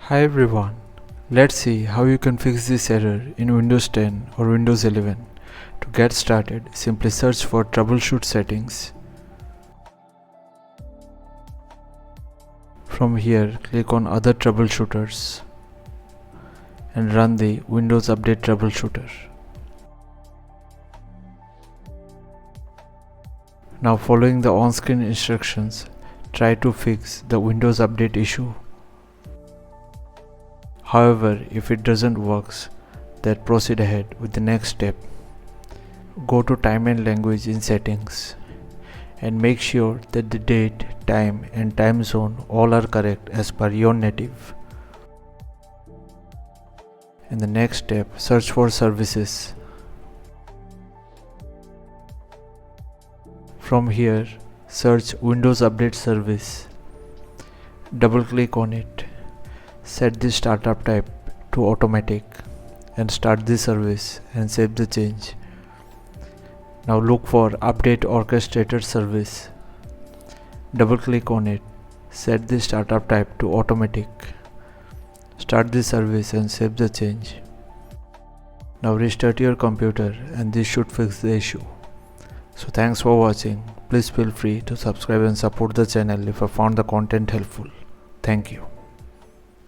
Hi everyone, let's see how you can fix this error in Windows 10 or Windows 11. To get started, simply search for Troubleshoot settings. From here, click on Other Troubleshooters and run the Windows Update Troubleshooter. Now, following the on-screen instructions, try to fix the Windows Update issue. However, if it doesn't work, then proceed ahead with the next step. Go to Time and Language in Settings and make sure that the date, time and time zone all are correct as per your native. In the next step, search for Services. From here, search Windows Update Service. Double click on it. Set the startup type to automatic and start the service and save the change. Now look for Update Orchestrator Service. Double click on it. Set the startup type to automatic. Start the service and save the change. Now restart your computer and this should fix the issue. So thanks for watching. Please feel free to subscribe and support the channel if you found the content helpful. Thank you.